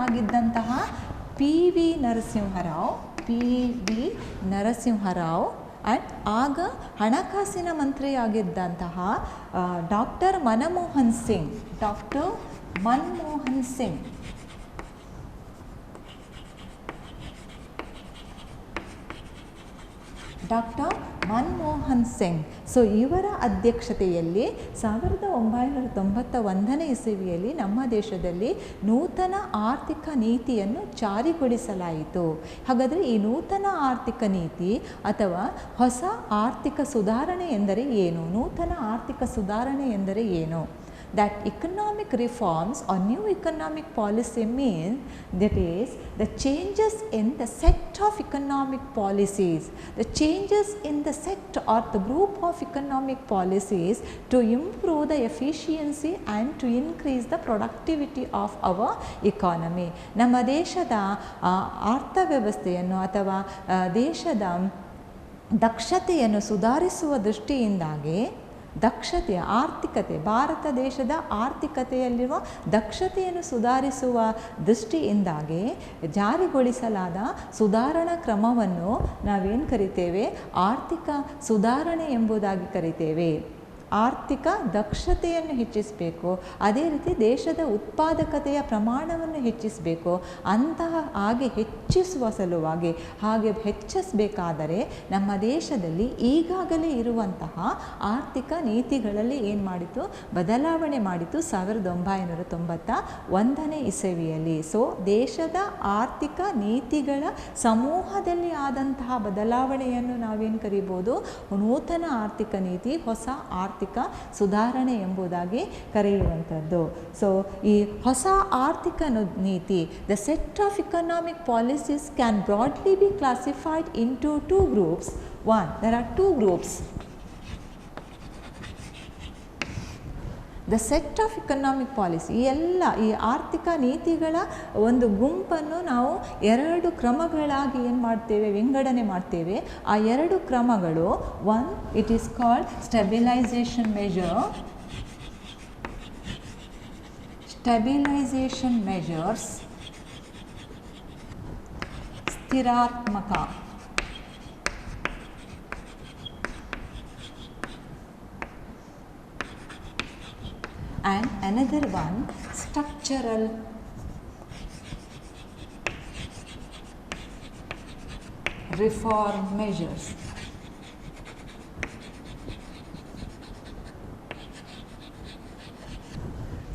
ಆಗಿದ್ದಂತಹ P.V. Narasimha Rao and ಆಗ ಹಣಕಾಸಿನ ಮಂತ್ರಿಯಾಗಿದ್ದಂತಹ doctor Manmohan Singh. So ಇವರ ಅಧ್ಯಕ್ಷತೆಯಲ್ಲಿ 1991ನೇ ಇಸವಿಯಲ್ಲಿ ನಮ್ಮ ದೇಶದಲ್ಲಿ ನೂತನ ಆರ್ಥಿಕ ನೀತಿಯನ್ನು ಜಾರಿಗೊಳಿಸಲಾಯಿತು. ಹಾಗಾದರೆ ಈ ನೂತನ ಆರ್ಥಿಕ ನೀತಿ ಅಥವಾ ಹೊಸ ಆರ್ಥಿಕ ಸುಧಾರಣೆ ಎಂದರೆ ಏನು? ನೂತನ ಆರ್ಥಿಕ ಸುಧಾರಣೆ ಎಂದರೆ ಏನು? That economic reforms or new economic policy means that is the changes in the set of economic policies, the changes in the set or the group of economic policies to improve the efficiency and to increase the productivity of our economy. ನಮ್ಮ ದೇಶದ ಅರ್ಥವ್ಯವಸ್ಥೆಯನ್ನು ಅಥವಾ ದೇಶದ ದಕ್ಷತೆಯನ್ನು ಸುಧಾರಿಸುವ ದೃಷ್ಟಿಯಿಂದಾಗಿ ಭಾರತ ದೇಶದ ಆರ್ಥಿಕತೆಯಲ್ಲಿರುವ ದಕ್ಷತೆಯನ್ನು ಸುಧಾರಿಸುವ ದೃಷ್ಟಿಯಿಂದಾಗಿ ಜಾರಿಗೊಳಿಸಲಾದ ಸುಧಾರಣಾ ಕ್ರಮವನ್ನು ನಾವೇನು ಕರಿತೇವೆ? ಆರ್ಥಿಕ ಸುಧಾರಣೆ ಎಂಬುದಾಗಿ ಕರಿತೇವೆ. ಆರ್ಥಿಕ ದಕ್ಷತೆಯನ್ನು ಹೆಚ್ಚಿಸಬೇಕು, ಅದೇ ರೀತಿ ದೇಶದ ಉತ್ಪಾದಕತೆಯ ಪ್ರಮಾಣವನ್ನು ಹೆಚ್ಚಿಸಬೇಕು. ಅಂತಹ ಹಾಗೆ ಹೆಚ್ಚಿಸುವ ಸಲುವಾಗಿ ಹಾಗೆ ಹೆಚ್ಚಿಸಬೇಕಾದರೆ ನಮ್ಮ ದೇಶದಲ್ಲಿ ಈಗಾಗಲೇ ಇರುವಂತಹ ಆರ್ಥಿಕ ನೀತಿಗಳಲ್ಲಿ ಏನು ಮಾಡಿತು, ಬದಲಾವಣೆ ಮಾಡಿತು 1991ನೇ ಇಸವಿಯಲ್ಲಿ. ಸೊ ದೇಶದ ಆರ್ಥಿಕ ನೀತಿಗಳ ಸಮೂಹದಲ್ಲಿ ಆದಂತಹ ಬದಲಾವಣೆಯನ್ನು ನಾವೇನು ಕರೀಬೋದು, ನೂತನ ಆರ್ಥಿಕ ನೀತಿ, ಹೊಸ ಆರ್ಥಿಕ ಸುಧಾರಣೆ ಎಂಬುದಾಗಿ ಕರೆಯುವಂಥದ್ದು. ಸೊ ಈ ಹೊಸ ಆರ್ಥಿಕ ನೀತಿ, the set of economic policies can broadly be classified into 2 groups. One, there are 2 groups. The set of economic policy, ಈ ಆರ್ಥಿಕ ನೀತಿಗಳ ಒಂದು ಗುಂಪನ್ನು ನಾವು 2 ಕ್ರಮಗಳಾಗಿ ಏನು ಮಾಡ್ತೇವೆ, ವಿಂಗಡಣೆ ಮಾಡ್ತೇವೆ. ಆ 2 ಕ್ರಮಗಳು, one it is called stabilisation measures, ಸ್ಥಿರಾತ್ಮಕ, and another one structural reform measures.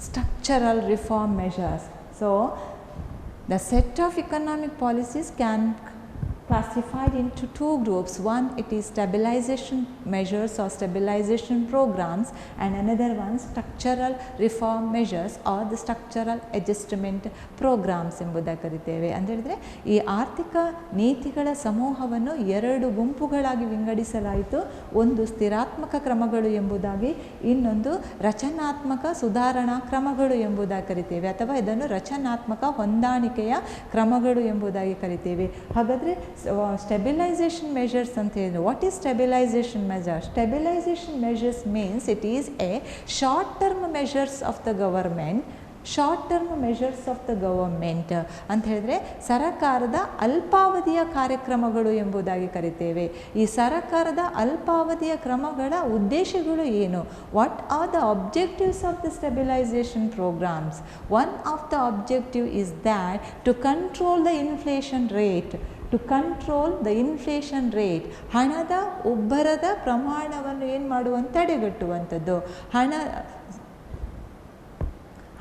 Structural reform measures. So the set of economic policies can classified into 2 groups. One, it is stabilization measures or stabilization programs, and another one structural reform measures or the structural adjustment programs ಎಂಬುದಾಗಿ ಕರಿತೇವೆ. ಅಂತ ಹೇಳಿದರೆ ಈ ಆರ್ಥಿಕ ನೀತಿಗಳ ಸಮೂಹವನ್ನು 2 ಗುಂಪುಗಳಾಗಿ ವಿಂಗಡಿಸಲಾಯಿತು. ಒಂದು ಸ್ಥಿರಾತ್ಮಕ ಕ್ರಮಗಳು ಎಂಬುದಾಗಿ, ಇನ್ನೊಂದು ರಚನಾತ್ಮಕ ಸುಧಾರಣಾ ಕ್ರಮಗಳು ಎಂಬುದಾಗಿ ಕರಿತೇವೆ, ಅಥವಾ ಇದನ್ನು ರಚನಾತ್ಮಕ ಹೊಂದಾಣಿಕೆಯ ಕ್ರಮಗಳು ಎಂಬುದಾಗಿ ಕರಿತೇವೆ. ಹಾಗಾದರೆ ಸ್ಟೆಬಿಲೈಸೇಷನ್ ಮೆಜರ್ಸ್ ಅಂತ ಹೇಳಿದ್ರೆ, what is stabilisation measures? Stabilisation measures means it is A short term measures of the government. ಅಂತ ಹೇಳಿದ್ರೆ ಸರಕಾರದ ಅಲ್ಪಾವಧಿಯ ಕಾರ್ಯಕ್ರಮಗಳು ಎಂಬುದಾಗಿ ಕರಿತೇವೆ. ಈ ಸರಕಾರದ ಅಲ್ಪಾವಧಿಯ ಕ್ರಮಗಳ ಉದ್ದೇಶಗಳು ಏನು? What are the objectives of the stabilisation programmes? One of the objective is that to control the inflation rate. ಹಣದ ಉಬ್ಬರದ ಪ್ರಮಾಣವನ್ನು ಏನು ಮಾಡುವಂಥ, ತಡೆಗಟ್ಟುವಂಥದ್ದು.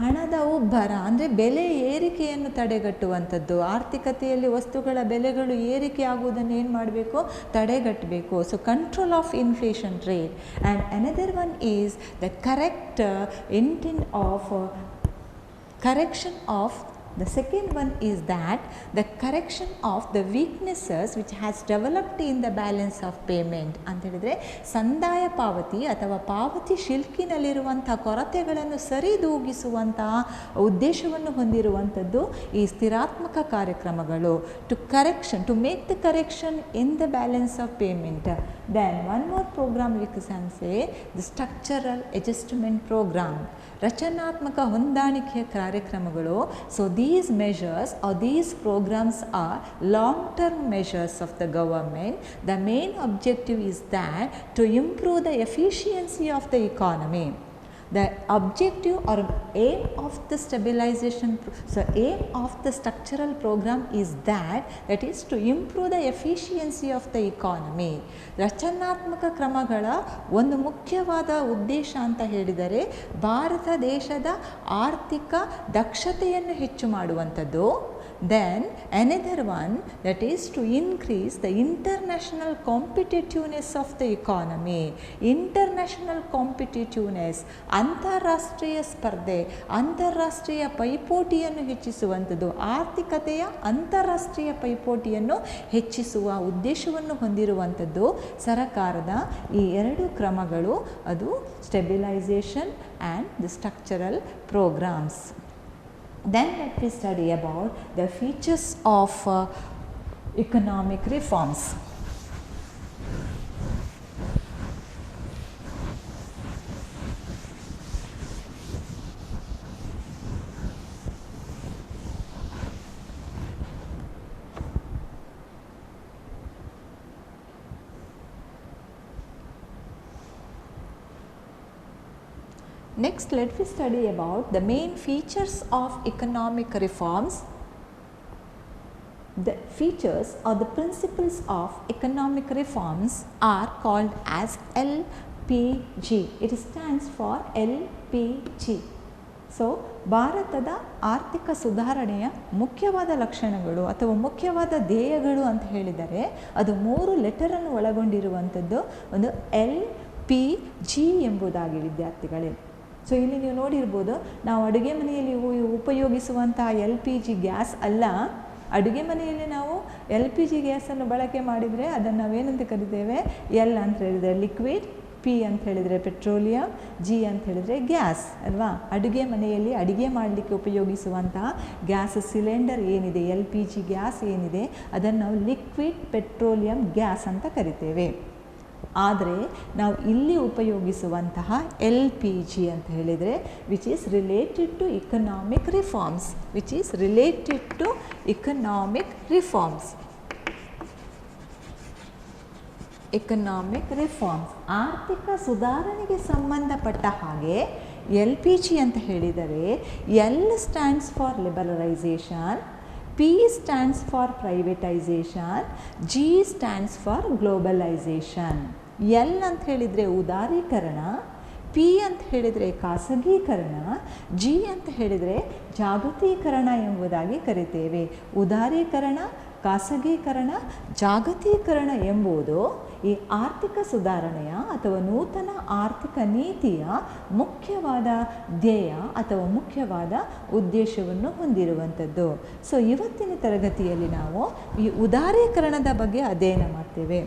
ಹಣದ ಉಬ್ಬರ ಅಂದರೆ ಬೆಲೆ ಏರಿಕೆಯನ್ನು ತಡೆಗಟ್ಟುವಂಥದ್ದು. ಆರ್ಥಿಕತೆಯಲ್ಲಿ ವಸ್ತುಗಳ ಬೆಲೆಗಳು ಏರಿಕೆ ಆಗುವುದನ್ನು ಏನು ಮಾಡಬೇಕು, ತಡೆಗಟ್ಟಬೇಕು. So control of inflation rate. And another one is the The second one is that the correction of the weaknesses which has developed in the balance of payment. ಅಂತ ಹೇಳಿದರೆ ಸಂದಾಯ ಪಾವತಿ ಅಥವಾ ಪಾವತಿ ಶಿಲ್ಕಿನಲ್ಲಿರುವಂಥ ಕೊರತೆಗಳನ್ನು ಸರಿದೂಗಿಸುವಂತಹ ಉದ್ದೇಶವನ್ನು ಹೊಂದಿರುವಂಥದ್ದು ಈ ಸ್ಥಿರಾತ್ಮಕ ಕಾರ್ಯಕ್ರಮಗಳು. To make the correction in the balance of payment. Then one more programme we can say the structural adjustment programme, ರಚನಾತ್ಮಕ ಹೊಂದಾಣಿಕೆಯ ಕಾರ್ಯಕ್ರಮಗಳು. So these measures or these programs are long-term measures of the government. The main objective is that to improve the efficiency of the economy. The objective or aim of the aim of the structural program is that is to improve the efficiency of the economy. ರಚನಾತ್ಮಕ ಕ್ರಮಗಳ ಒಂದು ಮುಖ್ಯವಾದ ಉದ್ದೇಶ ಅಂತ ಹೇಳಿದರೆ ಭಾರತ ದೇಶದ ಆರ್ಥಿಕ ದಕ್ಷತೆಯನ್ನು ಹೆಚ್ಚು ಮಾಡುವಂಥದ್ದು. Then another one, that is to increase the international competitiveness of the economy. International competitiveness, ಅಂತಾರಾಷ್ಟ್ರೀಯ ಸ್ಪರ್ಧೆ, ಅಂತಾರಾಷ್ಟ್ರೀಯ ಪೈಪೋಟಿಯನ್ನು ಹೆಚ್ಚಿಸುವಂಥದ್ದು. ಆರ್ಥಿಕತೆಯ ಅಂತಾರಾಷ್ಟ್ರೀಯ ಪೈಪೋಟಿಯನ್ನು ಹೆಚ್ಚಿಸುವ ಉದ್ದೇಶವನ್ನು ಹೊಂದಿರುವಂಥದ್ದು ಸರಕಾರದ ಈ 2 ಕ್ರಮಗಳು. ಅದು stabilisation and the structural programmes. Then let me study about the features of economic reforms. Next, let me study about the main features of economic reforms. The features or the principles of economic reforms are called as LPG. It stands for LPG. So ಭಾರತದ ಆರ್ಥಿಕ ಸುಧಾರಣೆಯ ಮುಖ್ಯವಾದ ಲಕ್ಷಣಗಳು ಅಥವಾ ಮುಖ್ಯವಾದ ಧ್ಯೇಯಗಳು ಅಂತ ಹೇಳಿದರೆ ಅದು 3 ಲೆಟರನ್ನು ಒಳಗೊಂಡಿರುವಂಥದ್ದು ಒಂದು LPG ಎಂಬುದಾಗಿ ವಿದ್ಯಾರ್ಥಿಗಳೇ. ಸೊ ಇಲ್ಲಿ ನೀವು ನೋಡಿರ್ಬೋದು, ನಾವು ಅಡುಗೆ ಮನೆಯಲ್ಲಿ ಉಪಯೋಗಿಸುವಂತಹ LPG ಗ್ಯಾಸ್ ಅಲ್ಲ, ಅಡುಗೆ ಮನೆಯಲ್ಲಿ ನಾವು LPG ಗ್ಯಾಸನ್ನು ಬಳಕೆ ಮಾಡಿದರೆ ಅದನ್ನು ನಾವೇನಂತ ಕರಿತೇವೆ, ಎಲ್ ಅಂತ ಹೇಳಿದರೆ ಲಿಕ್ವಿಡ್, ಪಿ ಅಂತ ಹೇಳಿದರೆ ಪೆಟ್ರೋಲಿಯಂ, ಜಿ ಅಂತ ಹೇಳಿದರೆ ಗ್ಯಾಸ್ ಅಲ್ವಾ. ಅಡುಗೆ ಮನೆಯಲ್ಲಿ ಅಡುಗೆ ಮಾಡಲಿಕ್ಕೆ ಉಪಯೋಗಿಸುವಂತಹ ಗ್ಯಾಸ್ ಸಿಲಿಂಡರ್ ಏನಿದೆ, LPG ಗ್ಯಾಸ್ ಏನಿದೆ, ಅದನ್ನು ನಾವು ಲಿಕ್ವಿಡ್ ಪೆಟ್ರೋಲಿಯಂ ಗ್ಯಾಸ್ ಅಂತ ಕರಿತೇವೆ. ಆದರೆ ನಾವು ಇಲ್ಲಿ ಉಪಯೋಗಿಸುವಂತಹ LPG ಅಂತ ಹೇಳಿದರೆ which is related to economic reforms, which is related to economic reforms. Economic reforms ಆರ್ಥಿಕ ಸುಧಾರಣೆಗೆ ಸಂಬಂಧಪಟ್ಟ ಹಾಗೆ LPG ಅಂತ ಹೇಳಿದರೆ L stands for liberalisation, P stands for privatisation, G stands for globalisation. L ಅಂತ ಹೇಳಿದರೆ ಉದಾರೀಕರಣ, P ಅಂತ ಹೇಳಿದರೆ ಖಾಸಗೀಕರಣ, G ಅಂತ ಹೇಳಿದರೆ ಜಾಗತೀಕರಣ ಎಂಬುದಾಗಿ ಕರಿತೇವೆ. ಉದಾರೀಕರಣ, ಖಾಸಗೀಕರಣ, ಜಾಗತೀಕರಣ ಎಂಬುದು ಈ ಆರ್ಥಿಕ ಸುಧಾರಣೆಯ ಅಥವಾ ನೂತನ ಆರ್ಥಿಕ ನೀತಿಯ ಮುಖ್ಯವಾದ ಧ್ಯೇಯ ಅಥವಾ ಮುಖ್ಯವಾದ ಉದ್ದೇಶವನ್ನು ಹೊಂದಿರುವಂಥದ್ದು. ಸೊ ಇವತ್ತಿನ ತರಗತಿಯಲ್ಲಿ ನಾವು ಈ ಉದಾರೀಕರಣದ ಬಗ್ಗೆ ಅಧ್ಯಯನ ಮಾಡ್ತೇವೆ.